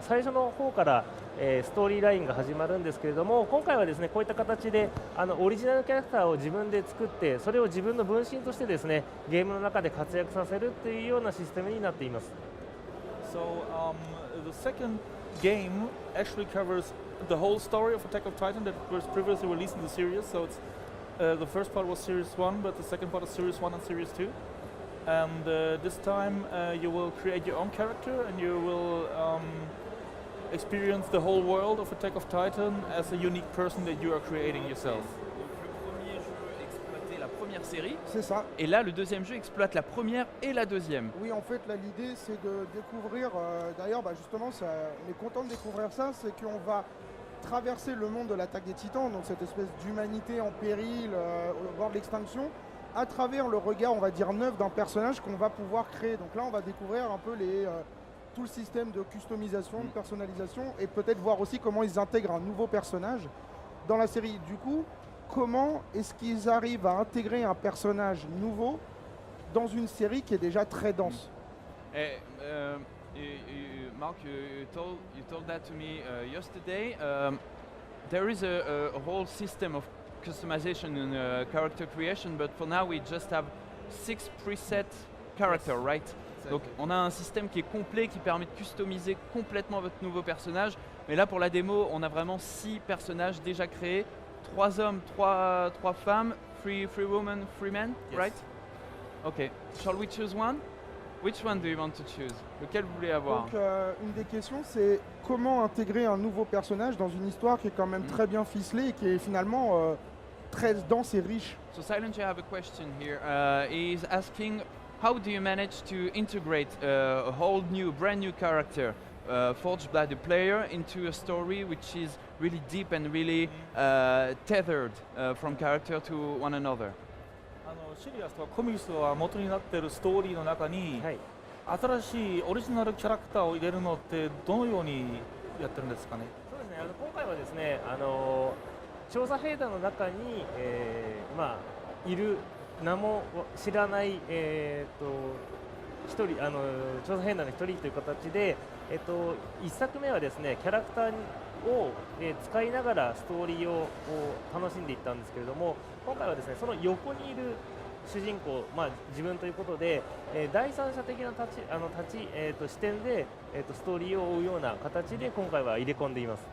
最初の方から、ストーリーラインが始まるんですけれども、今回はですねこういった形でオリジナルキャラクターを自分で作って、それを自分の分身としてですねゲームの中で活躍させるというようなシステムになっています。So the second game actually covers the whole story of Attack of Titan that was previously released in the series. So it's the first part was Series 1, but the second part is Series 1 and Series 2. And this time you will create your own character and you will experience the whole world of Attack of Titan as a unique person that you are creating yourself. Donc le premier jeu exploitait la première série, C'est ça. et là le deuxième jeu exploite la première et la deuxième. Oui, en fait, là, l'idée, c'est de découvrir. D'ailleurs, justement, on est content de découvrir ça. C'est qu'on va traverser le monde de l'attaque des titans, donc cette espèce d'humanité en péril, au bord de l'extinction, à travers le regard, on va dire, neuf d'un personnage qu'on va pouvoir créer. Donc là, on va découvrir un peu tout le système de customisation, de personnalisation, et peut-être voir aussi comment ils intègrent un nouveau personnage dans la série. Du coup, comment est-ce qu'ils arrivent à intégrer un personnage nouveau dans une série qui est déjà très dense? Mark, you told that to me yesterday. There is a whole system of customization and character creation, but for now we just have 6 preset characters, right? Donc on a un système qui est complet, qui permet de customiser complètement votre nouveau personnage. Mais là pour la démo, on a vraiment 6 personnages déjà créés. 3 hommes, 3 femmes, 3 women, 3 men, Yes. right? Ok. Shall we choose one? Which one do you want to choose? Lequel vous voulez avoir? Donc une des questions, c'est comment intégrer un nouveau personnage dans une histoire qui est quand même très bien ficelée et qui est finalement très dense et riche. So Silent, you have a question here. He's asking, how do you manage to integrate a whole new, brand new character forged by the player into a story which is really deep and really tethered from character to one another? シリアスとかコミックスは元になっているストーリーの中に、はい、新しいオリジナルキャラクターを入れるのってどのようにやってるんですかね。そうですね、今回はですね調査兵団の中に、いる名も知らない、一人調査兵団の一人という形で、1作目はですねキャラクターを、使いながらストーリーを楽しんでいったんですけれども、今回はですねその横にいる主人公、自分ということで、第三者的な視点で、ストーリーを追うような形で今回は入れ込んでいます。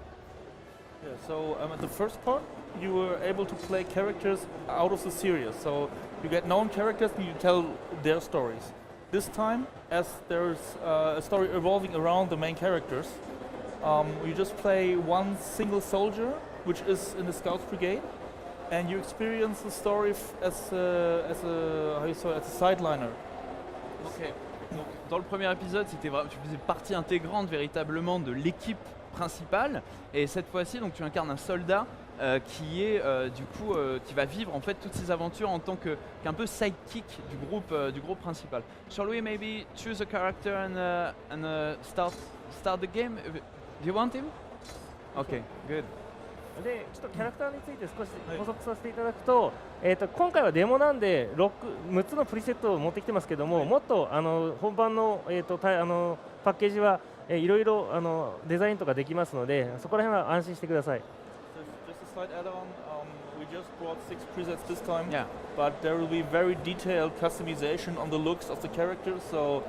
Yeah, so at the first part, you were able to play characters out of the series. So you get known characters and you tell their stories. This time, as there's a story evolving around the main characters, you just play one single soldier, which is in the Scouts Brigade, and you experience the story as a sideliner. Ok. Donc, dans le premier épisode, tu faisais partie intégrante véritablement de l'équipe principale, et cette fois-ci, donc tu incarnes un soldat qui est qui va vivre en fait toutes ces aventures en tant qu'un peu sidekick du groupe principal. Shall we maybe choose a character and start the game? Do you want him? Okay, good. でちょっとキャラクターについて少し補足させていただくと、今回はデモなんで6つのプリセットを持ってきてますけども、もっと本番の、パッケージはいろいろデザインとかできますので、そこら辺は安心してください。Just a slight add-on. We just brought 6 presets this time, Yeah. but there will be very detailed customization on the looks of the characters, so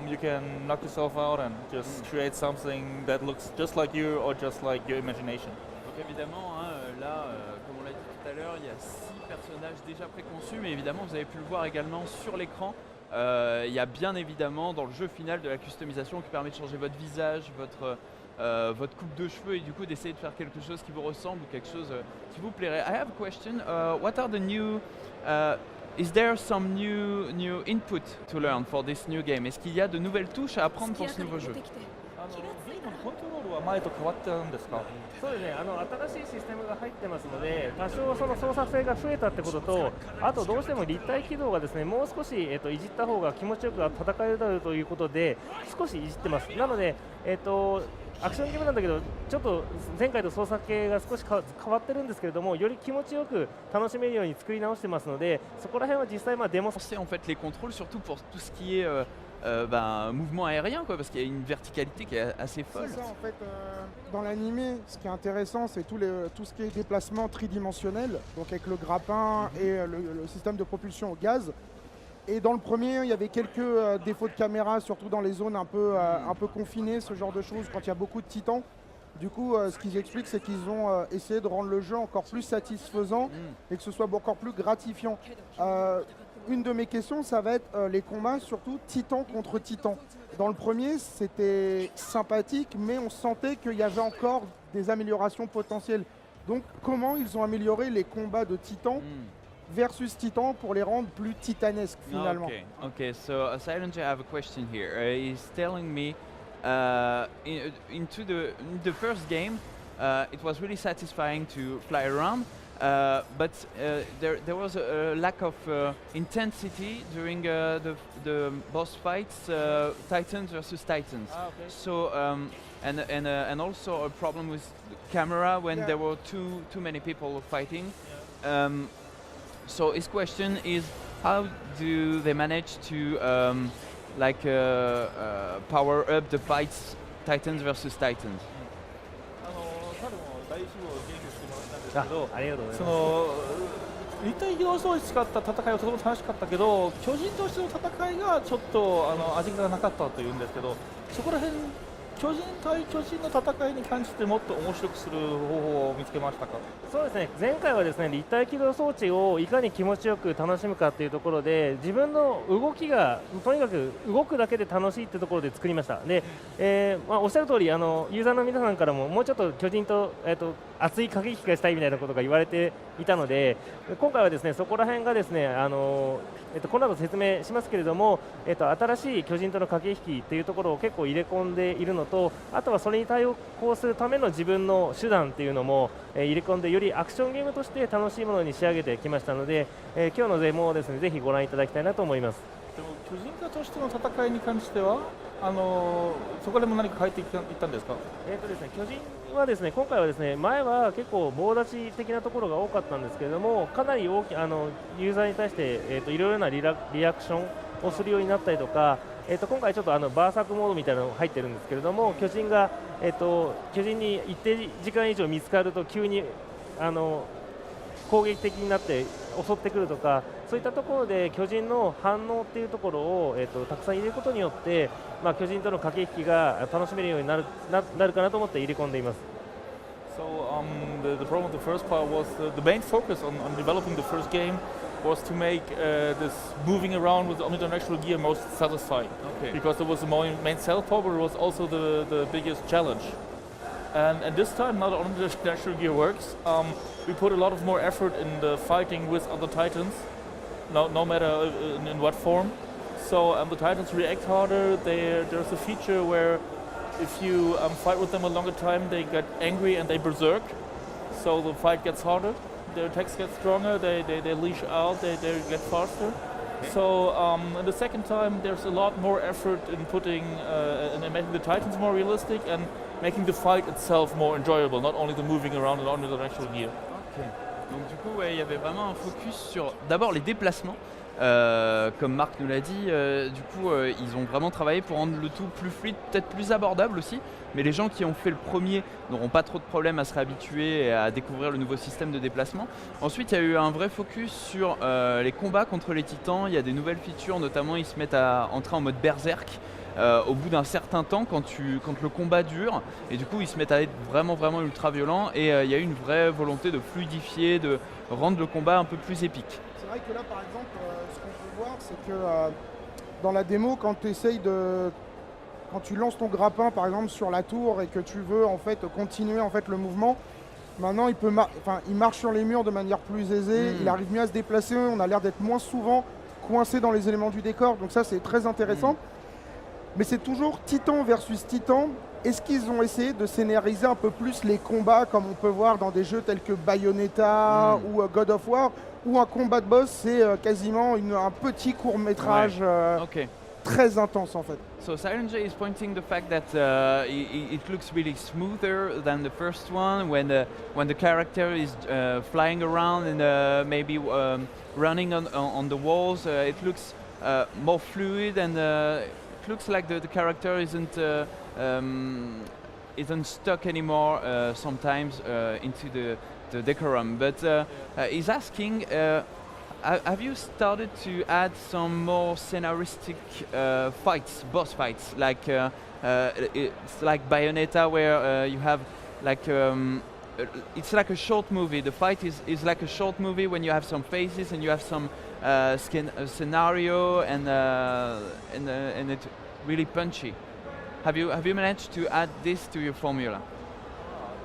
you can knock yourself out and just create something that looks just like you or just like your imagination. Donc évidemment, là, comme on l'a dit tout à l'heure, il y a 6 personnages déjà préconçus, mais évidemment, vous avez pu le voir également sur l'écran. Il y a bien évidemment dans le jeu final de la customisation qui permet de changer votre visage, votre coupe de cheveux, et du coup d'essayer de faire quelque chose qui vous ressemble ou quelque chose qui vous plairait. I have a question. What are the new? Is there some new input to learn for this new game? Est-ce qu'il y a de nouvelles touches à apprendre pour ce nouveau jeu? ゲームのコントロールは前と変わってるんですか？そうですね、新しいシステムが入ってますので、多少その操作性が増えたってことと、あとどうしても立体起動がですねもう少し、いじった方が気持ちよく戦えるだろうということで少しいじってます。なので、アクションゲームなんだけどちょっと前回と操作系が少し変わってるんですけれども、より気持ちよく楽しめるように作り直してますので、そこら辺は実際デモ。En fait les contrôles surtout pour tout ce qui est mouvement aérien, quoi, parce qu'il y a une verticalité qui est assez folle. C'est ça en fait, dans l'animé, ce qui est intéressant, c'est tout ce qui est déplacement tridimensionnel, donc avec le grappin et le système de propulsion au gaz. Et dans le premier, il y avait quelques défauts de caméra, surtout dans les zones un peu confinées, ce genre de choses, quand il y a beaucoup de titans. Du coup, ce qu'ils expliquent, c'est qu'ils ont essayé de rendre le jeu encore plus satisfaisant et que ce soit encore plus gratifiant. Une de mes questions, ça va être les combats, surtout titan contre titan. Dans le premier, c'était sympathique, mais on sentait qu'il y avait encore des améliorations potentielles. Donc, comment ils ont amélioré les combats de titans versus titan pour les rendre plus titanesques finalement? Okay. So Silent J, I have a question here. He's telling me in the first game, it was really satisfying to fly around. But there was a lack of intensity during the boss fights, Titans versus Titans. Okay. So and also a problem with the camera when there were too many people fighting. So his question is, how do they manage to power up the fights, Titans versus Titans? 彼も第一号を言及してもらったんですけど、ありがとうございそまの立体機動装置使った戦いはとても楽しかったけど、巨人としての戦いがちょっと味がなかったというんですけど、そこら辺巨人対巨人の戦いに関してもっと面白くする方法を見つけましたか？そうですね、前回はですね、立体起動装置をいかに気持ちよく楽しむかというところで、自分の動きがとにかく動くだけで楽しいというところで作りました。で、おっしゃる通り、ユーザーの皆さんからももうちょっと巨人と、熱い駆け引きがしたいみたいなことが言われていたので、今回はですね、そこら辺がですね、この後説明しますけれども、新しい巨人との駆け引きというところを結構入れ込んでいるのと、あとはそれに対応するための自分の手段というのも、入れ込んでよりアクションゲームとして楽しいものに仕上げてきましたので、今日のデモをですね、ぜひご覧いただきたいなと思います。でも巨人化としての戦いに関してはそこでも何か変えていったんですか？ですね、巨人はですね、今回はですね、前は結構棒立ち的なところが多かったんですけれども、かなりユーザーに対して、いろいろなリアクションをするようになったりとか、今回ちょっとバーサークモードみたいなのが入ってるんですけれども、巨人に一定時間以上見つかると急に攻撃的になって襲ってくるとか、そういったところで巨人の反応っていうところを、たくさん入れることによって、巨人との駆け引きが楽しめるようになるかなと思って入れ込んでいます。So the problem with the first part was the main focus on developing the first game was to make this moving around with the omnidirectional gear most satisfying. Okay. Because it was the main sell point, but it was also the biggest challenge. And this time, now the omnidirectional gear works. We put a lot of more effort in the fighting with other Titans, no matter in what form. So the Titans react harder. There's a feature where if you fight with them a longer time, they get angry and they berserk. So the fight gets harder. Their attacks get stronger. They leash out. They get faster. Okay. So the second time, there's a lot more effort in putting and making the Titans more realistic and making the fight itself more enjoyable, not only the moving around and only the actual gear. Okay. Donc du coup, il y avait vraiment un focus sur d'abord les déplacements. Comme Marc nous l'a dit, du coup ils ont vraiment travaillé pour rendre le tout plus fluide, peut-être plus abordable aussi, mais les gens qui ont fait le premier n'auront pas trop de problèmes à se réhabituer et à découvrir le nouveau système de déplacement. Ensuite il y a eu un vrai focus sur les combats contre les titans. Il y a des nouvelles features, notamment ils se mettent à entrer en mode berserk au bout d'un certain temps quand le combat dure, et du coup ils se mettent à être vraiment ultra violents, et il y a eu une vraie volonté de fluidifier, de rendre le combat un peu plus épique. C'est vrai que là par exemple, ce qu'on peut voir, c'est que dans la démo, quand tu lances ton grappin par exemple sur la tour et que tu veux en fait continuer en fait le mouvement, maintenant il marche sur les murs de manière plus aisée, il arrive mieux à se déplacer, on a l'air d'être moins souvent coincé dans les éléments du décor, donc ça c'est très intéressant. Mais c'est toujours Titan versus Titan. Est-ce qu'ils ont essayé de scénariser un peu plus les combats comme on peut voir dans des jeux tels que Bayonetta ou God of War, où un combat de boss c'est quasiment un petit court-métrage très intense en fait. So Silent J is pointing the fact that it looks really smoother than the first one when the character is flying around and maybe running on the walls. It looks more fluid and looks like the character isn't stuck anymore sometimes into the decorum. But he's asking, have you started to add some more scenaristic fights, boss fights, like it's like Bayonetta, where you have like it's like a short movie. The fight is like a short movie when you have some phases and you have some scenario and it's really punchy. Have you managed to add this to your formula?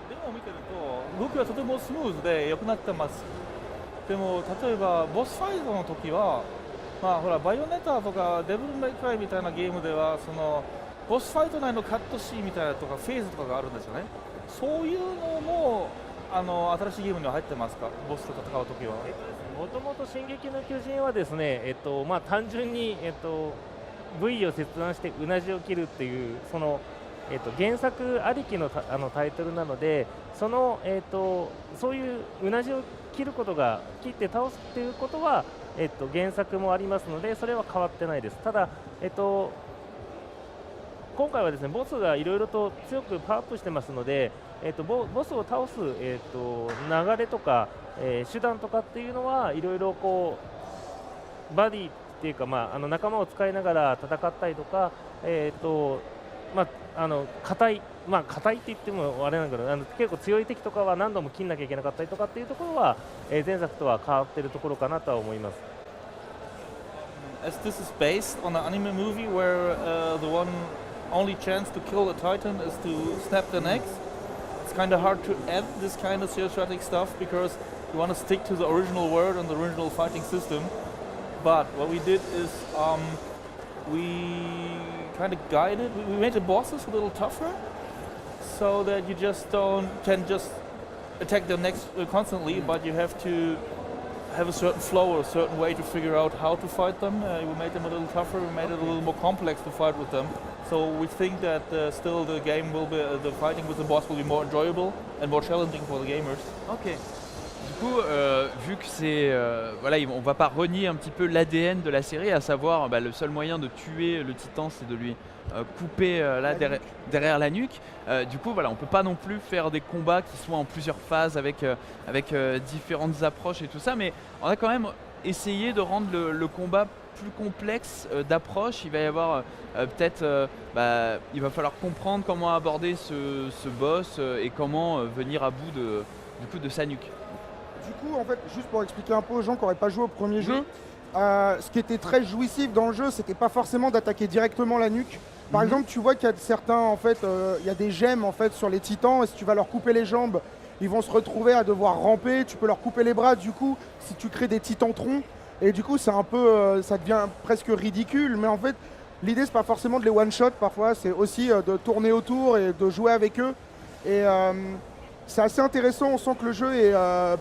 デモを見てると動きはとてもスムーズで良くなってます。でも例えばボスファイトの時はまあほらバイオネタとかデブルメイクライみたいなゲームではそのボスファイト内のカットシーンみたいなとかフェーズとかがあるんですよね。そういうのも新しいゲームには入ってますか、ボスと戦う時は。もともと進撃の巨人はですね、まあ、単純に、部位を切断してうなじを切るっていうその、原作ありきのタイトルなのでその、そういううなじを切って倒すっていうことは、原作もありますのでそれは変わってないです。ただ、今回はですねボスがいろいろと強くパワーアップしてますので、ボスを倒す、流れとか、手段とかっていうのはいろいろこうバディっていうか、まあ、仲間を使いながら戦ったりとか、まあ、硬いって言ってもあれなんだけど結構強い敵とかは何度も切んなきゃいけなかったりとかっていうところは、前作とは変わっているところかなとは思います。As this is based on an anime movie where the one only chance to kill a titan is to snap their necks, it's kind of hard to add this kind of theoretic stuff because you want to stick to the original world and the original fighting system. But what we did is we kind of guided, we made the bosses a little tougher so that you can just attack them next constantly, but you have to have a certain flow or a certain way to figure out how to fight them. We made them a little tougher, we made it a little more complex to fight with them. So we think that still the game will be, the fighting with the boss will be more enjoyable and more challenging for the gamers. Ok. Du coup, vu que c'est, voilà, on va pas renier un petit peu l'ADN de la série, à savoir le seul moyen de tuer le titan, c'est de lui couper là derrière la nuque. Du coup, voilà, on peut pas non plus faire des combats qui soient en plusieurs phases avec différentes approches et tout ça, mais on a quand même essayé de rendre le combat plus complexe d'approche. Il va y avoir peut-être, il va falloir comprendre comment aborder ce boss et comment venir à bout de sa nuque. Du coup, en fait, juste pour expliquer un peu aux gens qui n'auraient pas joué au premier jeu, ce qui était très jouissif dans le jeu, c'était pas forcément d'attaquer directement la nuque. Par exemple, tu vois qu'il y a certains, en fait, il y a des gemmes en fait sur les titans, et si tu vas leur couper les jambes, ils vont se retrouver à devoir ramper. Tu peux leur couper les bras, du coup, si tu crées des titans troncs, et du coup, c'est un peu, ça devient presque ridicule. Mais en fait, l'idée, c'est pas forcément de les one-shot. Parfois, c'est aussi de tourner autour et de jouer avec eux. Et c'est assez intéressant, on sent que le jeu est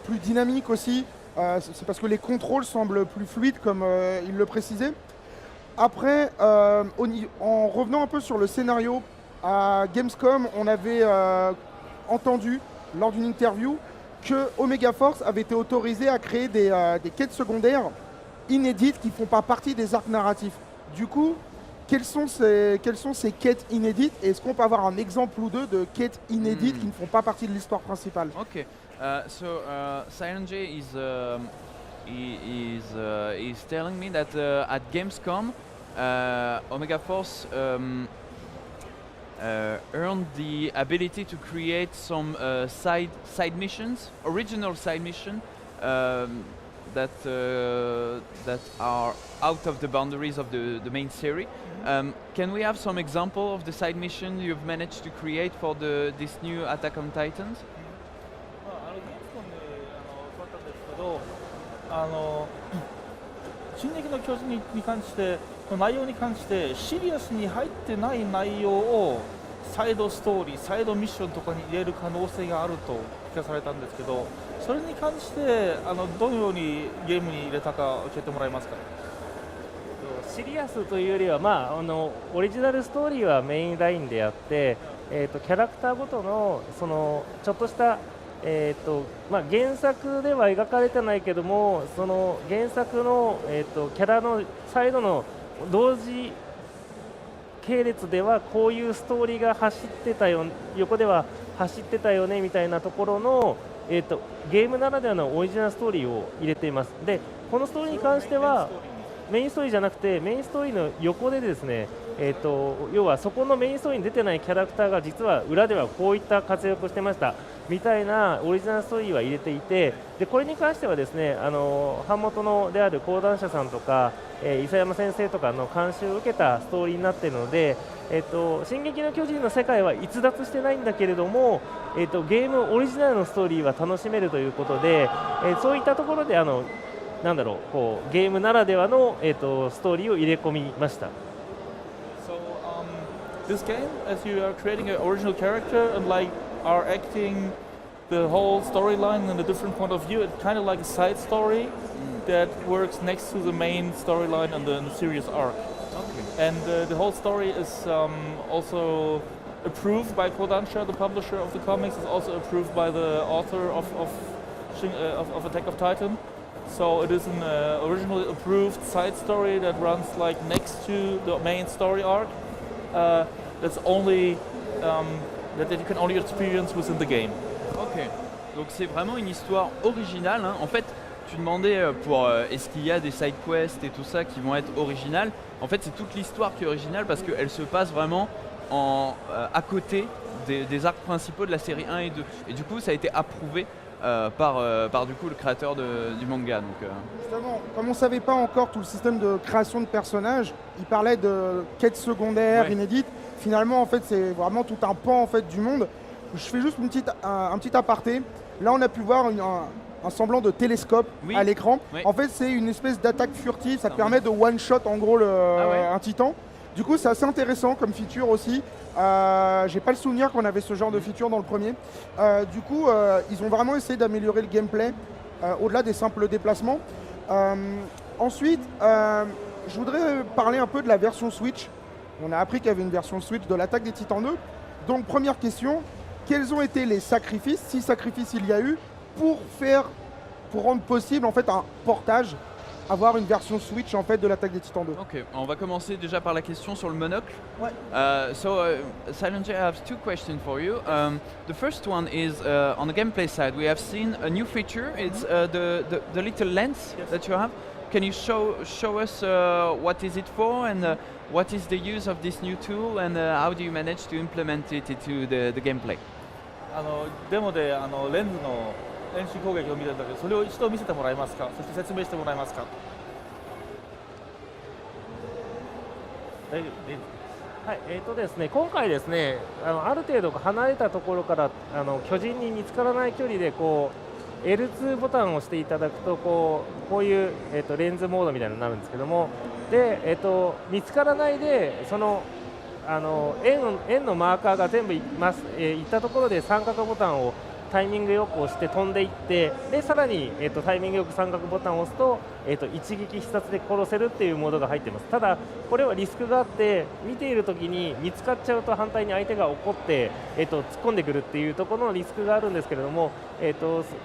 plus dynamique aussi. C'est parce que les contrôles semblent plus fluides, comme il le précisait. Après, en revenant un peu sur le scénario, à Gamescom, on avait entendu lors d'une interview que Omega Force avait été autorisé à créer des quêtes secondaires inédites qui ne font pas partie des arcs narratifs. Du coup, quelles sont ces quêtes inédites et est-ce qu'on peut avoir un exemple ou deux de quêtes inédites qui ne font pas partie de l'histoire principale? Okay, so Silent J is telling me that at Gamescom, Omega Force earned the ability to create some side missions, original side missions that are out of the boundaries of the main series. Can we have some example of the side mission you've managed to create for this new Attack on Titans? 進撃の巨人に関しての内容に関してシリアスに入ってない内容をサイドストーリー、サイドミッションとかに入れる可能性があると聞かされたんですけど、それに関してどのようにゲームに入れたか教えてもらえますか？シリアスというよりは、オリジナルストーリーはメインラインであって、キャラクターごとのそのちょっとした、原作では描かれてないけども、その原作の、キャラのサイドの同時系列ではこういうストーリーが走ってたよ、横では走ってたよねみたいなところの、ゲームならではのオリジナルストーリーを入れています。でこのストーリーに関してはメインストーリーじゃなくてメインストーリーの横でですね、要はそこのメインストーリーに出てないキャラクターが実は裏ではこういった活躍をしてましたみたいなオリジナルストーリーは入れていて、でこれに関してはですね版元のである講談社さんとか、伊佐山先生とかの監修を受けたストーリーになっているので、進撃の巨人の世界は逸脱してないんだけれども、ゲームオリジナルのストーリーは楽しめるということで、そういったところでなんだろう、こうゲームならではの、ストーリーを入れ込みました。So this game, as you are creating an original character and like are acting the whole storyline in a different point of view, it's kind of like a side story that works next to the main storyline in the series arc. Okay. And the whole story is also approved by Kodansha, the publisher of the comics, is also approved by the author of Attack of Titan. So it is an originally approved side story that runs like next to the main story arc. That's only that you can only experience within the game. Ok, donc c'est vraiment une histoire originale, hein. En fait, tu demandais pour est-ce qu'il y a des side quests et tout ça qui vont être originales. En fait, c'est toute l'histoire qui est originale parce qu'elle se passe vraiment à côté des arcs principaux de la série 1 et 2. Et du coup, ça a été approuvé par du coup le créateur du manga. Donc, Justement, comme on ne savait pas encore tout le système de création de personnages, il parlait de quêtes secondaires inédites. Finalement, en fait, c'est vraiment tout un pan en fait, du monde. Je fais juste un petit aparté. Là, on a pu voir un semblant de télescope à l'écran. Oui. En fait, c'est une espèce d'attaque furtive. Ça te permet de one-shot en gros un titan. Du coup, c'est assez intéressant comme feature aussi. J'ai pas le souvenir qu'on avait ce genre de feature dans le premier. Du coup, ils ont vraiment essayé d'améliorer le gameplay au-delà des simples déplacements. Ensuite, je voudrais parler un peu de la version Switch. On a appris qu'il y avait une version Switch de l'Attaque des Titans 2. Donc, première question, quels ont été les sacrifices, si sacrifices il y a eu, pour rendre possible en fait un portage, avoir une version Switch en fait de l'Attaque des Titans 2. ok, on va commencer déjà par la question sur le monocle. Ouais. Silent J, I have two questions for you. The first one is on the gameplay side. We have seen a new feature. It's the little lens that you have. Can you show us what is it for and what is the use of this new tool and how do you manage to implement it into the gameplay? デモでレンズの遠視攻撃を見たんだけど、それを一度見せてもらえますか。そして説明してもらえますか。大丈夫です。はい、ですね、今回ですね、ある程度離れたところから巨人に見つからない距離でこう L2 ボタンを押していただくとこういう、レンズモードみたいになるんですけども、で、見つからないでその円のマーカーが全部いったところで三角ボタンをタイミングよく押して飛んでいって、でさらに、タイミングよく三角ボタンを押すと、一撃必殺で殺せるっていうモードが入っています。ただこれはリスクがあって、見ている時に見つかっちゃうと反対に相手が怒って、突っ込んでくるっていうところのリスクがあるんですけれども、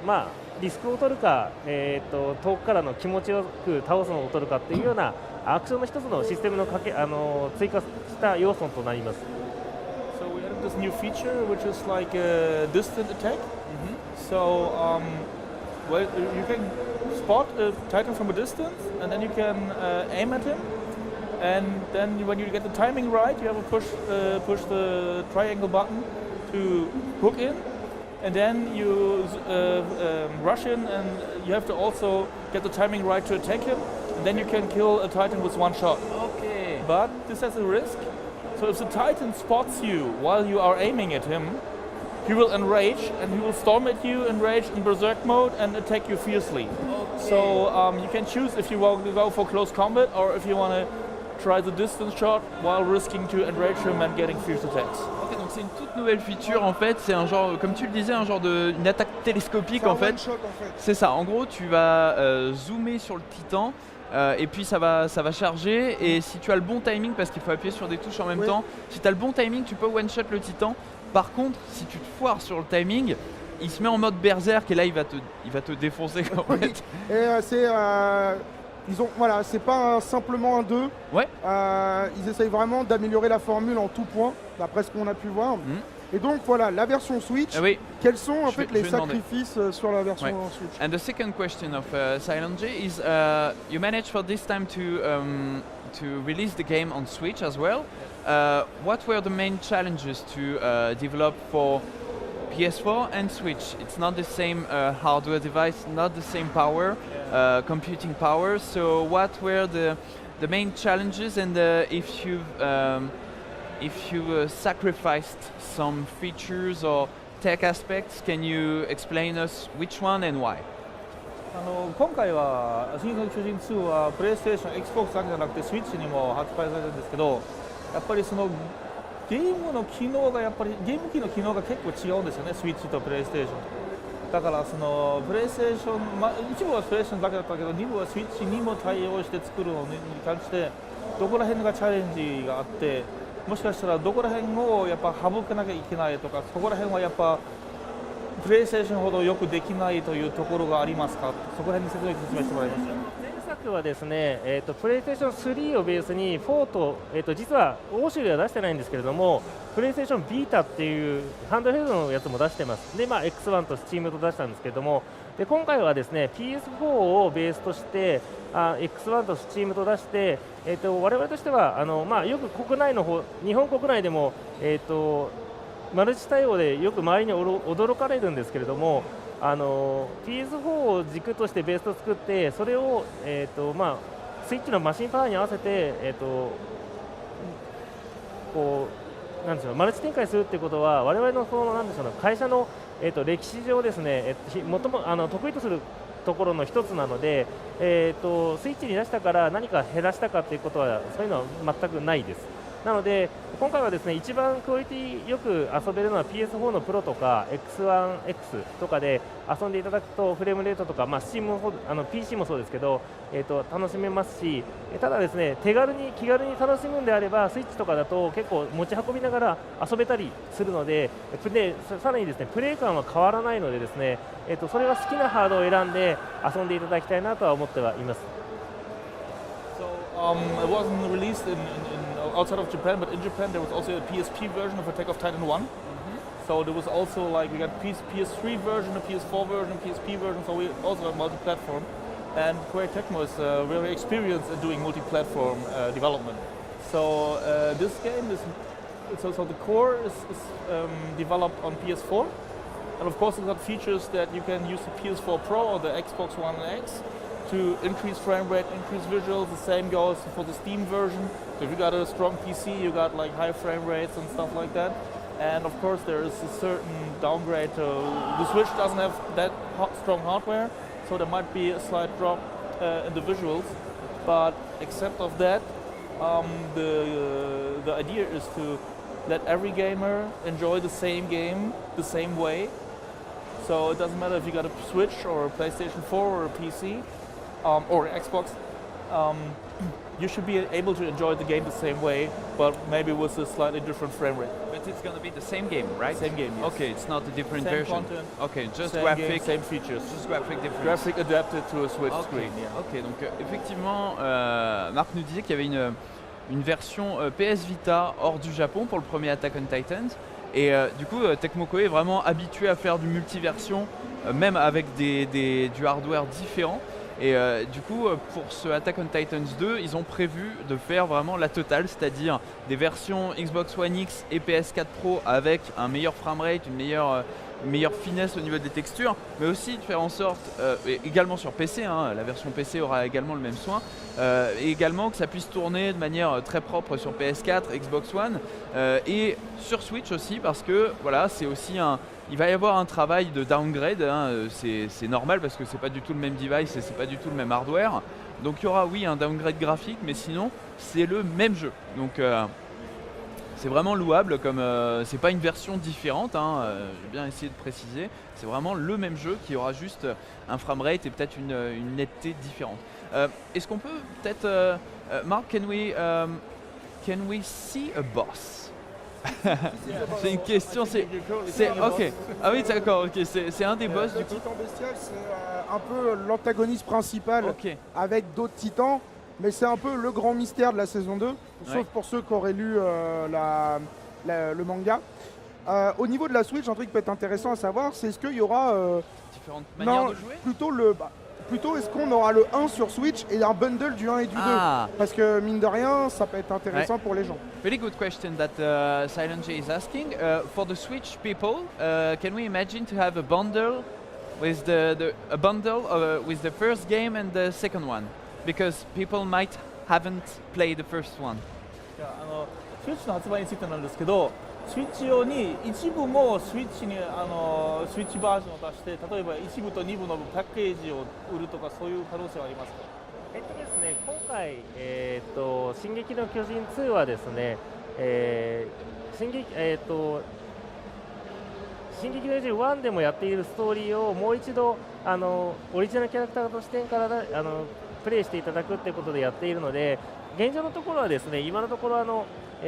まあリスクを取るか、遠くからの気持ちよく倒すのを取るかっていうようなアクションの一つのシステムの追加した要素となります。So we added this new feature, which is like a distant attack. So, well, you can spot a Titan from a distance, and then you can aim at him. And then, when you get the timing right, you have to push the triangle button to hook in, and then you rush in, and you have to also get the timing right to attack him. And then you can kill a Titan with one shot. Ok. But this has a risk. So if the Titan spots you while you are aiming at him, he will enrage and he will storm at you, enrage in berserk mode and attack you fiercely. Okay. So you can choose if you want to go for close combat or if you want to try the distance shot while risking to enrage him and getting fierce attacks. Ok, donc c'est une toute nouvelle feature en fait. C'est un genre, comme tu le disais, un genre une attaque télescopique en fait. C'est ça. En gros, tu vas zoomer sur le titan. Et puis ça va charger et si tu as le bon timing, parce qu'il faut appuyer sur des touches en même temps, si tu as le bon timing tu peux one shot le titan. Par contre si tu te foires sur le timing, il se met en mode berserk et là il va te défoncer en fait. Et c'est Voilà, c'est pas simplement un 2. Ouais. Ils essayent vraiment d'améliorer la formule en tout point, d'après ce qu'on a pu voir. Et donc voilà, la version Switch, Oui. quels sont en fait les je vais demander. sacrifices sur la version Ouais. Switch? And the second question of Silent J is you managed for this time to release the game on Switch as well. What were the main challenges to develop for PS4 and Switch? It's not the same hardware device, not the same power, computing power. So what were the main challenges, and if you sacrificed some features or tech aspects, can you explain us which one and why? 今回は「進撃の巨人2」はプレイステーション XBOX だけじゃなくてスイッチにも発売されるんですけど、やっぱりそのゲームの機能がやっぱりゲーム機の機能が結構違うんですよね、スイッチとプレイステーション。だからそのプレイステーション、一部はプレイステーションだけだったけど、二部はスイッチにも対応して作るのに関してどこら辺がチャレンジがあって、もしかしたらどこら辺をやっぱ省かなきゃいけないとか、そこら辺はやっぱプレイステーションほどよくできないというところがありますか、そこら辺に説明してもらいました。前作はですね、プレイステーション3をベースに4と、実は欧州では出してないんですけれども、プレイステーションビータっていうハンドヘルドのやつも出してます。で、X1 と Steam と出したんですけれども、で今回はですね PS4 をベースとしてX1 と Steam と出して、我々としてはよく国内の方、日本国内でも、マルチ対応でよく周りに驚かれるんですけれども、PS4 を軸としてベースと作って、それを、スイッチのマシンパワーに合わせて、こうなんでしょう、マルチ展開するっていうことは、我々のなんでしょう、会社の、歴史上ですね、最も得意とするところの一つなので、スイッチに出したから何か減らしたかということは、そういうのは全くないです。なので今回はですね、一番クオリティよく遊べるのは PS4 のプロとか X1X とかで遊んでいただくと、フレームレートとか、Steam もPC もそうですけど、楽しめますし、ただですね、気軽に楽しむんであれば、スイッチとかだと結構持ち運びながら遊べたりするので、さらにですね、プレイ感は変わらないのでですね、それは好きなハードを選んで遊んでいただきたいなとは思ってはいます。So it wasn't released in outside of Japan, but in Japan there was also a PSP version of Attack of Titan 1. So there was also like we got PS3 version, a PS4 version, a PSP version. So we also got multi-platform. And Koei Tecmo is very experienced in doing multi-platform development. So this game is so the core is developed on PS4, and of course it's got features that you can use the PS4 Pro or the Xbox One X to increase frame rate, increase visuals. The same goes for the Steam version. So if you got a strong PC, you got like high frame rates and stuff like that. And of course there is a certain downgrade. The Switch doesn't have that strong hardware, so there might be a slight drop in the visuals. But except of that, the idea is to let every gamer enjoy the same game the same way. So it doesn't matter if you got a Switch or a PlayStation 4 or a PC or Xbox. You should be able to enjoy the game the same way, but maybe with a slightly different frame rate. But it's gonna be the same game, right? Same game, yes. Okay, it's not a different Same version. content, Okay, just same graphic, game, same features. just graphic difference. Graphic adapted to a Switch Ok, screen. Yeah. ok, donc effectivement, Marc nous disait qu'il y avait une version PS Vita hors du Japon pour le premier Attack on Titans. Et du coup, Tecmo Koei est vraiment habitué à faire du multiversion, même avec du hardware différent. Et du coup, pour ce Attack on Titans 2, ils ont prévu de faire vraiment la totale, c'est-à-dire des versions Xbox One X et PS4 Pro avec un meilleur framerate, une meilleure finesse au niveau des textures, mais aussi de faire en sorte, également sur PC, la version PC aura également le même soin, et également que ça puisse tourner de manière très propre sur PS4, Xbox One, et sur Switch aussi, parce que voilà, c'est aussi il va y avoir un travail de downgrade, c'est normal parce que c'est pas du tout le même device et c'est pas du tout le même hardware. Donc il y aura oui un downgrade graphique, mais sinon c'est le même jeu. Donc c'est vraiment louable, comme c'est pas une version différente, j'ai bien essayé de préciser. C'est vraiment le même jeu qui aura juste un framerate et peut-être une netteté différente. Est-ce qu'on peut peut-être, Mark, can we see a boss? J'ai une question, c'est ok. Ah oui, d'accord, ok, c'est un des boss Le du coup. titan bestial, c'est un peu l'antagoniste principal Ok. avec d'autres titans, mais c'est un peu le grand mystère de la saison 2, sauf Ouais. pour ceux qui auraient lu le manga. Au niveau de la Switch, un truc qui peut être intéressant à savoir, c'est est-ce qu'il y aura Différentes manières non, de jouer. plutôt est-ce qu'on aura le 1 sur Switch et un bundle du 1 et du 2. Ah, Parce que mine de rien, ça peut être intéressant pour les gens. really good question that Silent J is asking. For the Switch people, can we imagine to have a bundle with with the first game and the second one? Because people might haven't played the first one. スイッチの発売についてなんですけど、スイッチ用に一部もスイッチにスイッチバージョンを出して、例えば1部と2部のパッケージを売るとかそういう可能性はありますか？ですね、今回、進撃の巨人2はですね、進撃の巨人1でもやっているストーリーをもう一度オリジナルキャラクターの視点からプレイしていただくということでやっているので、現状のところはですね、今のところス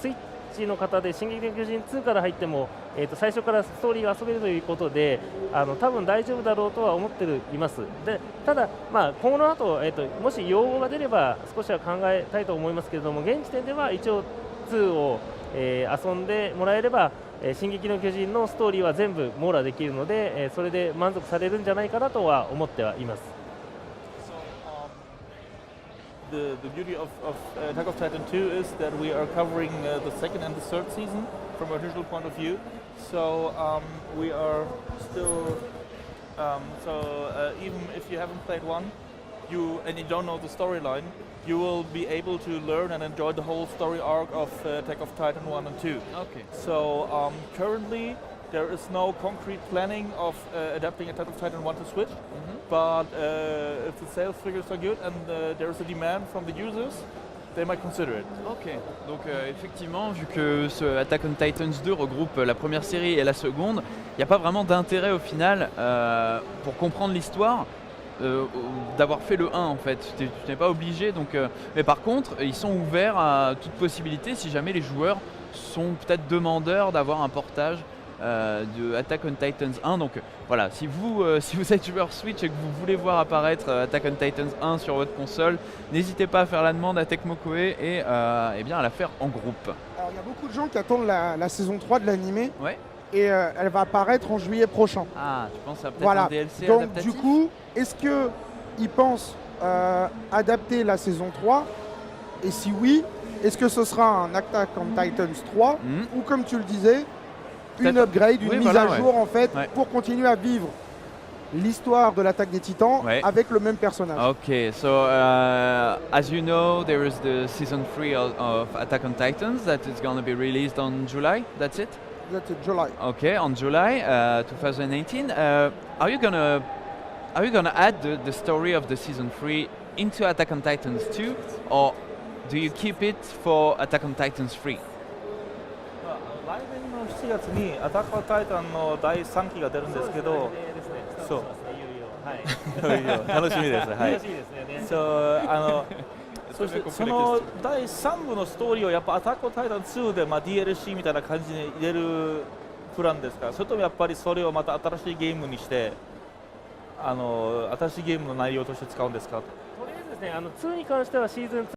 イッチの方で進撃の巨人2から入っても、最初からストーリーを遊べるということで多分大丈夫だろうとは思っています。でただ、今後の後、もし用語が出れば少しは考えたいと思いますけれども、現時点では一応2を、遊んでもらえれば進撃の巨人のストーリーは全部網羅できるので、それで満足されるんじゃないかなとは思ってはいます。The beauty of Attack of Titan 2 is that we are covering the second and the third season from a visual point of view. So we are still even if you haven't played one, and you don't know the storyline, you will be able to learn and enjoy the whole story arc of Attack of Titan 1 and 2. Ok. So currently there is no concrete planning of adapting Attack of Titan 1 to Switch. But if the sales figures are good and there is a demand from the users, they might consider it. Ok, donc effectivement, vu que ce Attack on Titans 2 regroupe la première série et la seconde, il n'y a pas vraiment d'intérêt au final pour comprendre l'histoire d'avoir fait le 1 en fait. Tu n'es pas obligé, donc, mais par contre, ils sont ouverts à toute possibilité si jamais les joueurs sont peut-être demandeurs d'avoir un portage de Attack on Titans 1. Donc voilà, si vous êtes joueur Switch et que vous voulez voir apparaître Attack on Titans 1 sur votre console, n'hésitez pas à faire la demande à Tecmo Koei et bien à la faire en groupe. Alors il y a beaucoup de gens qui attendent la saison 3 de l'animé Ouais. et elle va apparaître en juillet prochain. Ah, tu penses à peut-être Voilà. un DLC Donc adaptatif? du coup, est-ce qu'ils pensent adapter la saison 3? Et si oui, est-ce que ce sera un Attack on Titans 3 ou comme tu le disais, une Peut-être- upgrade, une oui, mise voilà, à jour en fait Ouais. pour continuer à vivre l'histoire de l'attaque des titans Ouais. avec le même personnage. Okay, so as you know, there is the season 3 of Attack on Titans that is going to be released on July. That's it? That's in July. Okay, on July 2018. Are you gonna add the story of the season 3 into Attack on Titans 2, or do you keep it for Attack on Titans 3? 来年の7月にアタック・タイタンの第3期が出るんですけど、そうはい。いよいよ楽しみです。はい楽し。みですよね。そうそしてその第3部のストーリーをやっぱアタック・タイタン2でDLC みたいな感じに入れるプランですか、それともやっぱりそれをまた新しいゲームにして新しいゲームの内容として使うんですか？とりあえずですね、2に関してはシーズン2